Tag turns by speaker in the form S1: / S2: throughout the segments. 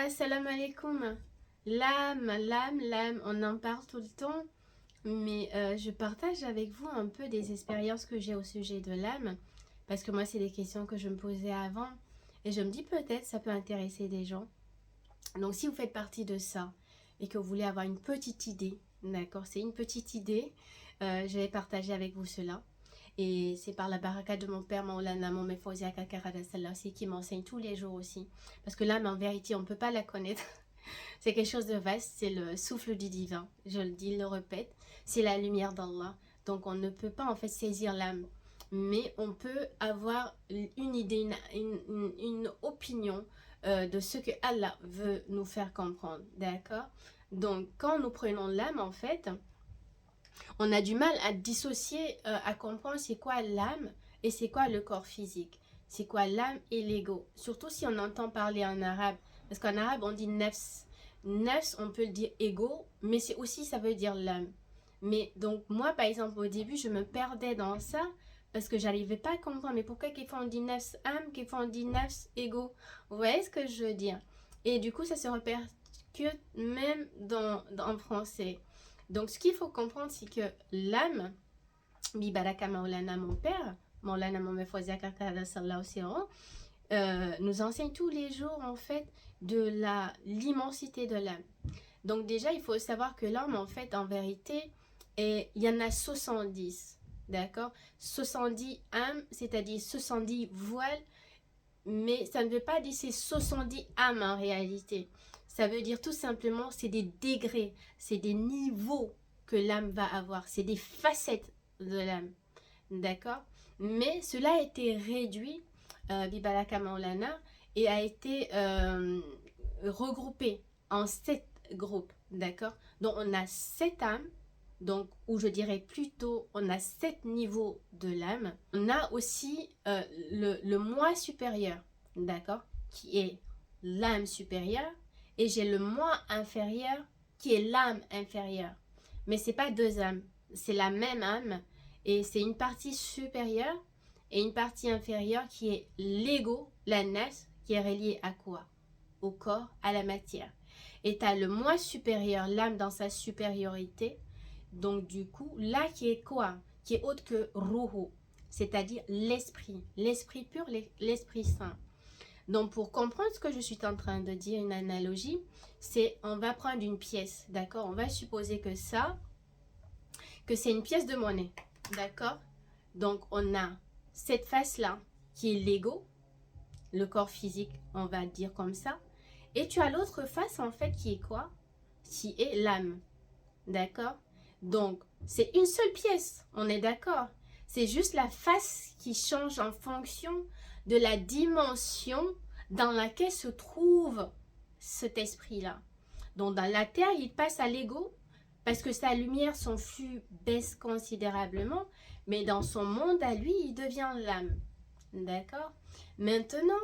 S1: Assalamu alaikum. L'âme, on en parle tout le temps, mais je partage avec vous un peu des expériences que j'ai au sujet de l'âme, parce que moi, c'est des questions que je me posais avant, et je me dis peut-être ça peut intéresser des gens. Donc, si vous faites partie de ça, et que vous voulez avoir une petite idée, d'accord, c'est une petite idée, je vais partager avec vous cela. Et c'est par la baraka de mon père, Maulana Mohamed Fawzi Akakara Sallah aussi, qui m'enseigne tous les jours aussi. Parce que l'âme, en vérité, on ne peut pas la connaître. C'est quelque chose de vaste, c'est le souffle du divin. Je le dis, le répète, c'est la lumière d'Allah. Donc on ne peut pas en fait saisir l'âme. Mais on peut avoir une idée, une opinion de ce que Allah veut nous faire comprendre. D'accord? Donc quand nous prenons l'âme, en fait, on a du mal à dissocier, à comprendre c'est quoi l'âme et c'est quoi le corps physique. C'est quoi l'âme et l'ego. Surtout si on entend parler en arabe. Parce qu'en arabe, on dit nefs. Nefs, on peut le dire ego, mais c'est aussi, ça veut dire l'âme. Mais donc, moi, par exemple, au début, je me perdais dans ça parce que j'arrivais pas à comprendre. Mais pourquoi quelquefois on dit nefs âme, quelquefois on dit nefs ego. Vous voyez ce que je veux dire? Et du coup, ça se répercute même en français. Donc, ce qu'il faut comprendre, c'est que l'âme, Bibaraka Maulana, mon père, Maulana Mohamed Fawzi Akakara Sallah aussi, nous enseigne tous les jours, en fait, de l'immensité de l'âme. Donc, déjà, il faut savoir que l'âme, en fait, en vérité, il y en a 70, d'accord? 70 âmes, c'est-à-dire 70 voiles, mais ça ne veut pas dire c'est 70 âmes en réalité. Ça veut dire tout simplement c'est des degrés, c'est des niveaux que l'âme va avoir, c'est des facettes de l'âme. D'accord? Mais cela a été réduit, Bibalaka Maulana, et a été regroupé en 7 groupes. D'accord? Donc on a 7 âmes. Donc, ou je dirais plutôt, on a 7 niveaux de l'âme. On a aussi le moi supérieur, d'accord, qui est l'âme supérieure, et j'ai le moi inférieur, qui est l'âme inférieure. Mais c'est pas deux âmes, c'est la même âme, et c'est une partie supérieure et une partie inférieure qui est l'ego, la nefs, qui est reliée à quoi? Au corps, à la matière. Et tu as le moi supérieur, l'âme dans sa supériorité. Donc du coup, là qui est quoi? Qui est autre que Ruhu, c'est-à-dire l'esprit pur, l'esprit saint. Donc pour comprendre ce que je suis en train de dire, une analogie, c'est on va prendre une pièce, d'accord? On va supposer que c'est une pièce de monnaie, d'accord? Donc on a cette face-là qui est l'ego, le corps physique, on va dire comme ça. Et tu as l'autre face en fait qui est quoi? Qui est l'âme, d'accord? Donc, c'est une seule pièce, on est d'accord. C'est juste la face qui change en fonction de la dimension dans laquelle se trouve cet esprit-là. Donc, dans la terre, il passe à l'ego parce que sa lumière, son flux baisse considérablement, mais dans son monde à lui, il devient l'âme. D'accord? Maintenant,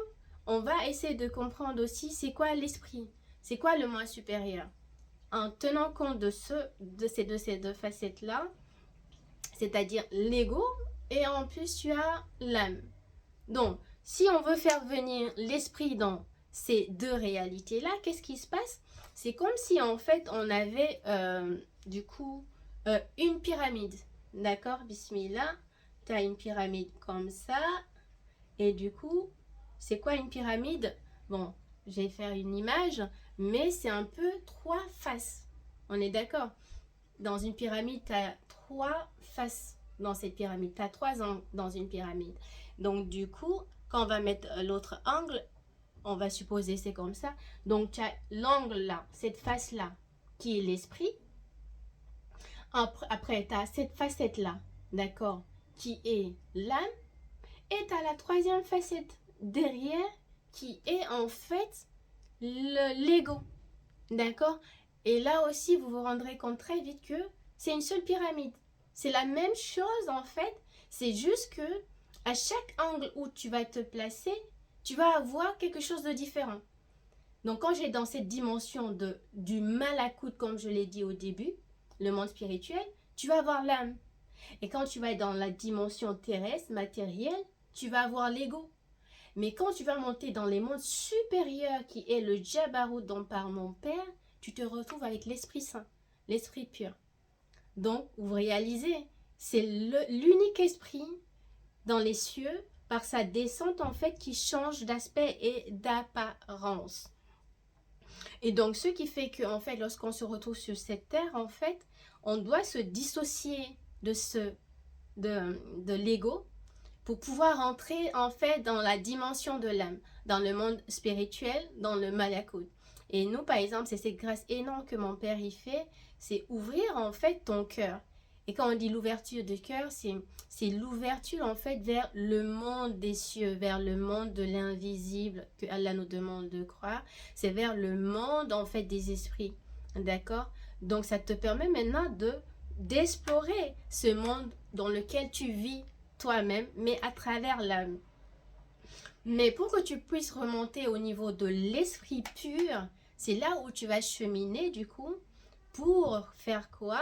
S1: on va essayer de comprendre aussi c'est quoi l'esprit, c'est quoi le moi supérieur en tenant compte de ces deux facettes-là, c'est-à-dire l'ego, et en plus tu as l'âme. Donc, si on veut faire venir l'esprit dans ces deux réalités-là, qu'est-ce qui se passe? C'est comme si en fait on avait du coup une pyramide. D'accord? Bismillah. Tu as une pyramide comme ça. Et du coup, c'est quoi une pyramide? Bon, je vais faire une image, mais c'est un peu trois faces. On est d'accord? Dans une pyramide, tu as trois faces dans cette pyramide. Tu as trois angles dans une pyramide. Donc, du coup, quand on va mettre l'autre angle, on va supposer c'est comme ça. Donc, tu as l'angle là, cette face-là, qui est l'esprit. Après, tu as cette facette-là, d'accord, qui est l'âme. Et tu as la troisième facette derrière qui est en fait l'ego. D'accord? Et là aussi, vous vous rendrez compte très vite que c'est une seule pyramide. C'est la même chose en fait. C'est juste que à chaque angle où tu vas te placer, tu vas avoir quelque chose de différent. Donc quand j'ai dans cette dimension du malakout, comme je l'ai dit au début, le monde spirituel, tu vas avoir l'âme. Et quand tu vas être dans la dimension terrestre, matérielle, tu vas avoir l'ego. Mais quand tu vas monter dans les mondes supérieurs, qui est le Jabarut dont parle mon père, tu te retrouves avec l'Esprit Saint, l'Esprit pur. Donc, vous réalisez, c'est l'unique esprit dans les cieux, par sa descente en fait, qui change d'aspect et d'apparence. Et donc, ce qui fait que, en fait, lorsqu'on se retrouve sur cette terre, en fait, on doit se dissocier de l'ego pour pouvoir entrer, en fait, dans la dimension de l'âme, dans le monde spirituel, dans le malakut. Et nous, par exemple, c'est cette grâce énorme que mon père y fait, c'est ouvrir, en fait, ton cœur. Et quand on dit l'ouverture du cœur, c'est l'ouverture, en fait, vers le monde des cieux, vers le monde de l'invisible que Allah nous demande de croire. C'est vers le monde, en fait, des esprits. D'accord? Donc, ça te permet maintenant d'explorer ce monde dans lequel tu vis toi-même, mais à travers l'âme. Mais pour que tu puisses remonter au niveau de l'esprit pur, c'est là où tu vas cheminer, du coup, pour faire quoi?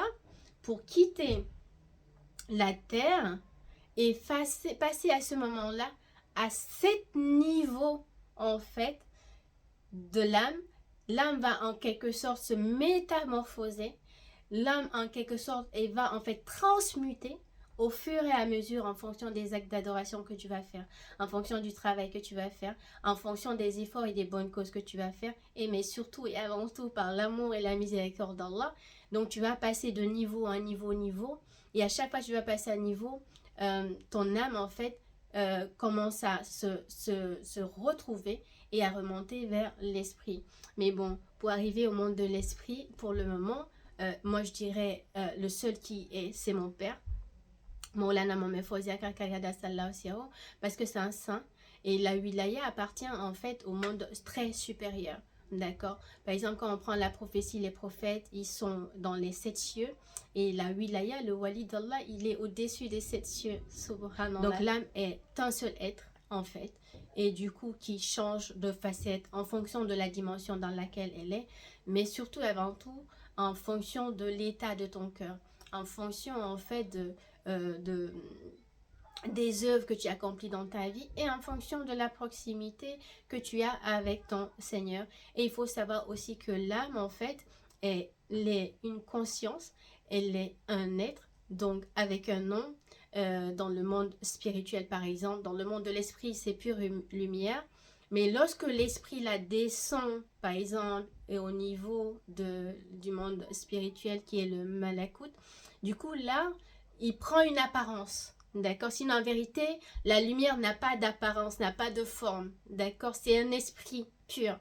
S1: Pour quitter la terre et passer à ce moment-là à 7 niveaux, en fait, de l'âme. L'âme va en quelque sorte se métamorphoser. L'âme, en quelque sorte, elle va en fait transmuter au fur et à mesure en fonction des actes d'adoration que tu vas faire, en fonction du travail que tu vas faire, en fonction des efforts et des bonnes causes que tu vas faire, et mais surtout et avant tout par l'amour et la miséricorde d'Allah. Donc tu vas passer de niveau en niveau, et à chaque fois que tu vas passer à niveau, ton âme en fait commence à se retrouver et à remonter vers l'esprit. Mais bon, pour arriver au monde de l'esprit, pour le moment, moi je dirais le seul qui est, c'est mon père. Maulana Mohamed Fawzia Kakayada Sallahu Siao, parce que c'est un saint et la wilaya appartient en fait au monde très supérieur. D'accord? Par exemple, quand on prend la prophétie, les prophètes, ils sont dans les 7 cieux et la wilaya, le wali d'Allah, il est au-dessus des 7 cieux. Subhanallah. Donc l'âme est un seul être en fait et du coup qui change de facette en fonction de la dimension dans laquelle elle est, mais surtout avant tout en fonction de l'état de ton cœur, en fonction en fait des œuvres que tu accomplis dans ta vie et en fonction de la proximité que tu as avec ton Seigneur. Et il faut savoir aussi que l'âme en fait elle est une conscience, elle est un être, donc avec un nom. Dans le monde spirituel par exemple, dans le monde de l'esprit c'est pure lumière, mais lorsque l'esprit la descend par exemple et au niveau du monde spirituel qui est le malakut, du coup là il prend une apparence, d'accord? Sinon en vérité la lumière n'a pas d'apparence, n'a pas de forme, d'accord? C'est un esprit pur.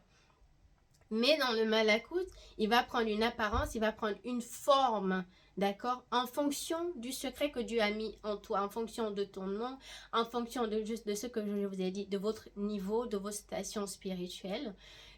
S1: Mais dans le malakut, il va prendre une apparence, il va prendre une forme, d'accord? En fonction du secret que Dieu a mis en toi, en fonction de ton nom, en fonction de ce que je vous ai dit, de votre niveau, de vos stations spirituelles.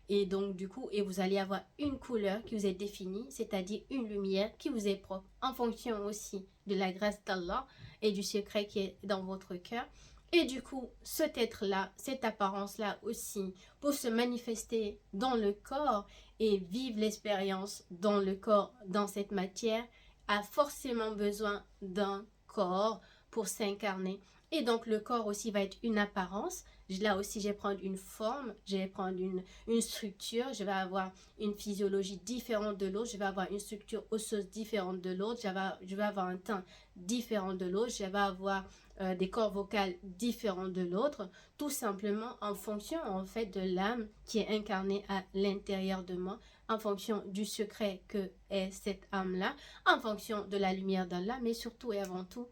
S1: Et donc du coup, et vous allez avoir une couleur qui vous est définie, c'est-à-dire une lumière qui vous est propre, en fonction aussi de la grâce d'Allah et du secret qui est dans votre cœur. Et du coup, cet être-là, cette apparence-là aussi, pour se manifester dans le corps et vivre l'expérience dans le corps, dans cette matière, a forcément besoin d'un corps pour s'incarner. Et donc, le corps aussi va être une apparence. Là aussi, je vais prendre une forme, je vais prendre une structure, je vais avoir une physiologie différente de l'autre, je vais avoir une structure osseuse différente de l'autre, je vais avoir un teint différent de l'autre, je vais avoir des corps vocaux différents de l'autre, tout simplement en fonction en fait de l'âme qui est incarnée à l'intérieur de moi, en fonction du secret que est cette âme-là, en fonction de la lumière d'Allah, mais surtout et avant tout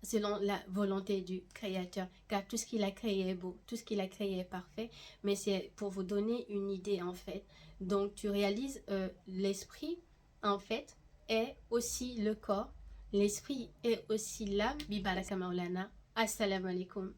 S1: selon la volonté du Créateur, car tout ce qu'il a créé est beau, tout ce qu'il a créé est parfait, mais c'est pour vous donner une idée en fait. Donc tu réalises l'esprit en fait est aussi le corps, l'esprit est aussi l'âme. Bibaraka Maulana. Assalamu alaikum.